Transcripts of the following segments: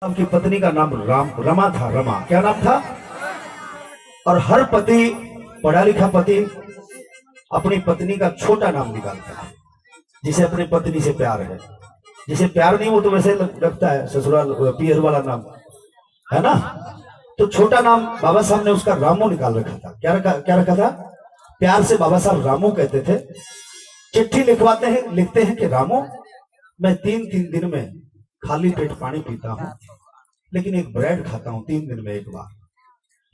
की पत्नी का नाम रमा था। रमा क्या नाम था? और हर पति, पढ़ा लिखा पति, अपनी पत्नी का छोटा नाम निकालता है। जिसे अपनी पत्नी से प्यार है, जिसे प्यार नहीं वो तो वैसे लगता है ससुराल पियर वाला नाम है ना। तो छोटा नाम बाबा साहब ने उसका रामू निकाल रखा था। क्या रखा था? प्यार से बाबा साहब रामू कहते थे। चिट्ठी लिखवाते हैं, लिखते हैं कि रामू, मैं 3 दिन में खाली पेट पानी पीता हूं, लेकिन एक ब्रेड खाता हूं 3 दिन में एक बार।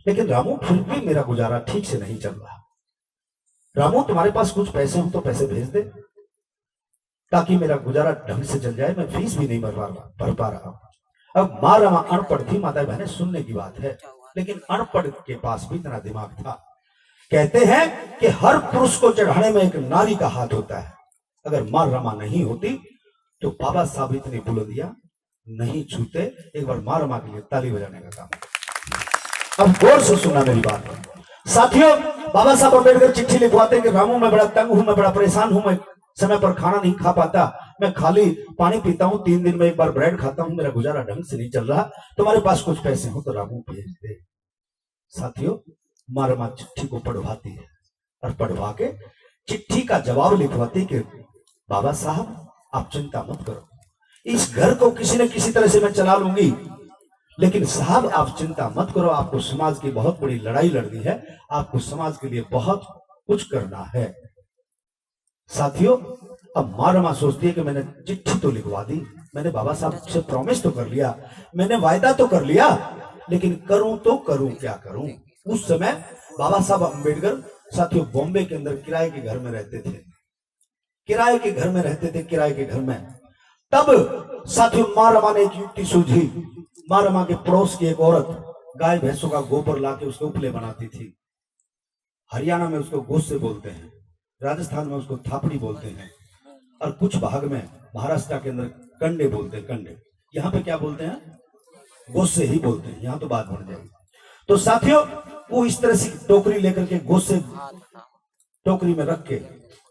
लेकिन रामू फिर भी मेरा गुजारा ठीक से नहीं चल रहा। रामू तुम्हारे पास कुछ पैसे हो तो पैसे भेज दे, ताकि मेरा गुजारा ढंग से चल जाए। मैं फीस भी नहीं भर पा रहा हूं। अब माँ रमा अनपढ़ थी, माता बहने सुनने की बात है, लेकिन अनपढ़ के पास भी इतना दिमाग था। कहते हैं कि हर पुरुष को चढ़ाने में एक नारी का हाथ होता है। अगर माँ रमा नहीं होती तो बाबा साहब इतनी बुलंदियां नहीं छूते। एक बार माँ रमा के लिए ताली बजाने का काम। अब गौर से सुनना मेरी बात साथियों। बाबा साहब अम्बेडकर चिट्ठी लिखवाते कि रामू, मैं बड़ा तंग हूं, मैं बड़ा परेशान हूं, मैं समय पर खाना नहीं खा पाता, मैं खाली पानी पीता हूं, 3 दिन में एक बार ब्रेड खाता हूं, मेरा गुजारा ढंग से नहीं चल रहा, तुम्हारे पास कुछ पैसे हो तो रामू भेज दे। साथियों, माँ रमा चिट्ठी को पढ़वाती है और पढ़वा के चिट्ठी का जवाब लिखवाती कि बाबा साहब आप चिंता मत करो, इस घर को किसी न किसी तरह से मैं चला लूंगी, लेकिन साहब आप चिंता मत करो, आपको समाज की बहुत बड़ी लड़ाई लड़नी है, आपको समाज के लिए बहुत कुछ करना है। साथियों, अब माँ रमा सोचती है कि मैंने चिट्ठी तो लिखवा दी, मैंने बाबा साहब से प्रॉमिस तो कर लिया, मैंने वायदा तो कर लिया, लेकिन करूं तो करूं क्या करूं। उस समय बाबा साहब अम्बेडकर साथियों बॉम्बे के अंदर किराए के घर में रहते थे। किराए के घर में रहते थे, किराए के घर में। तब साथियों माँ रमा ने एक युक्ति सूझी। माँ रमा के पड़ोस की एक औरत गाय भैंसों का गोबर लाके उसके उपले बनाती थी। हरियाणा में उसको गोस्से बोलते हैं, राजस्थान में उसको थापड़ी बोलते हैं, और कुछ भाग में महाराष्ट्र के अंदर कंडे बोलते हैं। कंडे यहाँ पे क्या बोलते हैं? गोस्से ही बोलते हैं। यहाँ तो बात बढ़ जाएगी। तो साथियों, वो इस तरह से टोकरी लेकर के गोस्से टोकरी में रख के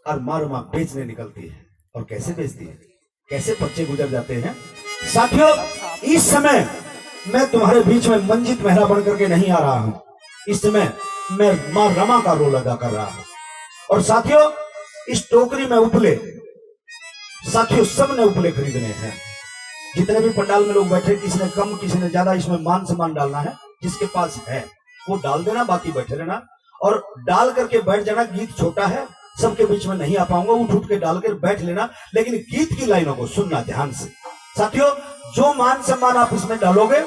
और माँ रमा बेचने निकलती है। और कैसे बेचती है, कैसे बच्चे गुजर जाते हैं। साथियों, इस समय मैं तुम्हारे बीच में मंजित मेहरा बन करके नहीं आ रहा हूं, इस समय मैं माँ रमा का रोल अदा कर रहा हूं। और साथियों, इस टोकरी में उपले, साथियों सबने उपले खरीदने हैं। जितने भी पंडाल में लोग बैठे, किसी ने कम किसी ने ज्यादा, इसमें मान सम्मान डालना है। जिसके पास है वो डाल देना, बाकी बैठे रहना और डाल करके बैठ जाना। गीत छोटा है, सबके बीच में नहीं आ पाऊंगा, उठ के डाल कर बैठ लेना, लेकिन गीत की लाइनों को सुनना ध्यान से। साथियों, जो मान सम्मान आप इसमें डालोगे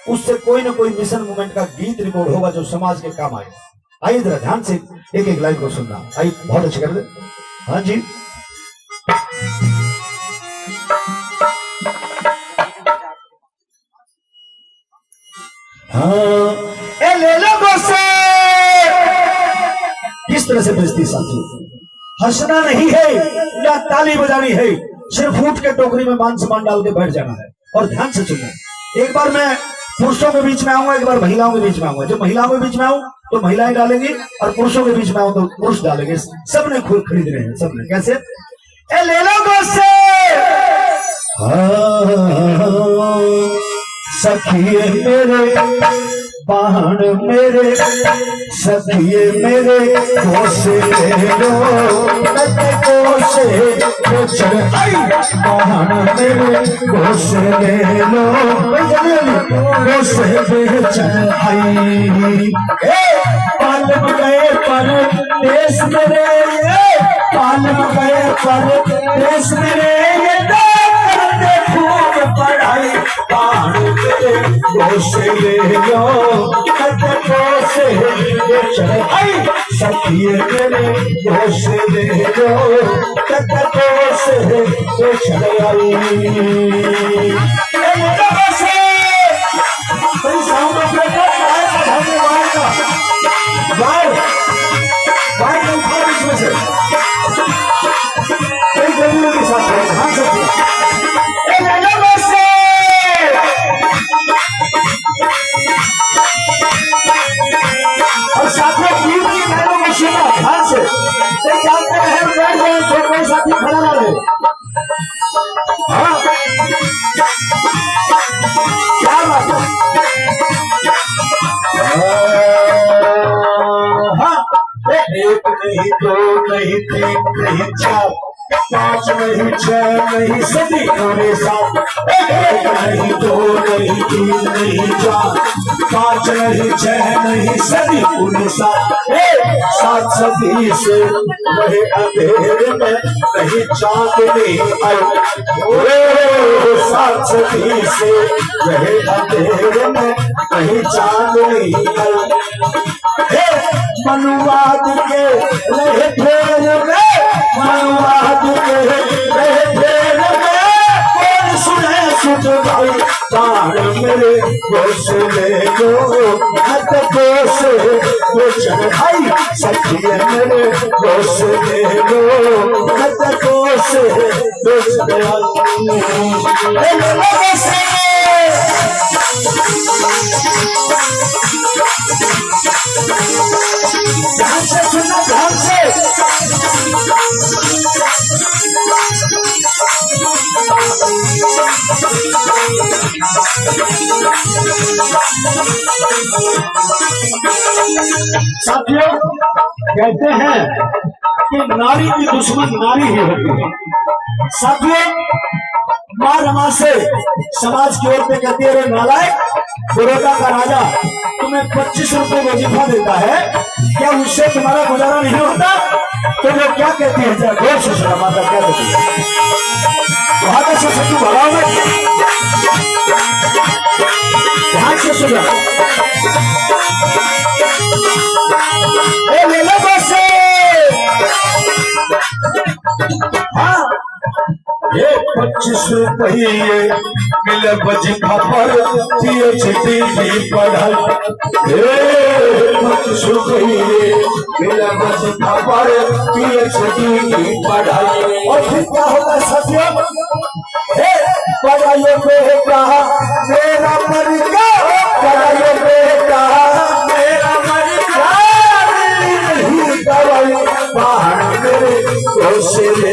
उससे कोई ना कोई मिशन मूवमेंट का गीत रिकॉर्ड होगा जो समाज के काम आएगा। आइए जरा ध्यान से एक एक लाइन को सुनना। आइए, बहुत अच्छे कर दे। हाँ जी, हाँ, ए ले लो गोसे। किस तरह से बेचती साथी? हंसना नहीं है या ताली बजानी है, सिर्फ उठ के टोकरी में मान सम्मान डाल के बैठ जाना है। और ध्यान से सुनना, एक बार मैं पुरुषों के बीच में आऊंगा, एक बार महिलाओं के बीच में आऊंगा। जब महिलाओं के बीच में आऊं तो महिलाएं डालेंगी, और पुरुषों के बीच में आऊं तो पुरुष डालेंगे। सबने खुद खरीद रहे हैं, सबने। कैसे? ए ले लो गोसे। सखिए मेरे बाण मेरे, सखिए मेरे गोसे ले लो, गोसे बेचन आई। बाण मेरे गोसे ले लो, गोसे बेचन आई। पालम गए पर देश मेरे, पालम गए पर देश मेरे, पढ़ाई। बाण मेरे गोसे ले लो, गोसे बेचन आई। सखिए मेरे गोसे ले लो, गोसे बेचन आई। और साथियों, गीत की लाइनों को सुनना ध्यान से। जानते हैं बैठ गए तो कोई साथी खड़ा ना रहे। हाँ, नहीं दो नहीं तीन नहीं चार, पांच नहीं छह नहीं सभी पूरे सात। एक नहीं दो नहीं तीन नहीं चार, पांच नहीं छह नहीं सभी पूरे सात। सात सदी से रहे अंधेरे में नहीं चांदनी आई। सात सदी से रहे अंधेरे में नहीं चांदनी आई। मनुवाद के रहे फेर में, मनुवाद के रहे फेर में, कौन सुने सुध भाई तार मेरे दोष ले लो हत दोष दोषण भाई सखिए मेरे दोष ले लो हत दोष दोषण ध्यान से सुनना, ध्यान से। साथियों, कहते हैं कि नारी की दुश्मन नारी ही होती है। साथियों, माँ रमा से समाज की औरतें कहती है, नालायक बड़ौदा का राजा तुम्हें 25 रुपए वजीफा देता है, क्या उससे तुम्हारा गुजारा नहीं होता? तो वो क्या कहती है, गौर से सुना माता क्या कहती है। वहां से सत्तू भरा में ध्यान से सुना। ले लो बसे, हाँ ये 25 रुपये मिले वजीफा पर PhD की पढ़ाई। 25 रुपये मिले वजीफा पर PhD की पढ़ाई। और फिर क्या होगा साथियों, पढ़ाइयों पे कहा मेरा मरिका, पढ़ाइयों पे कहा मेरा मरिका, नहीं दवाई बाहर मेरे दोष ले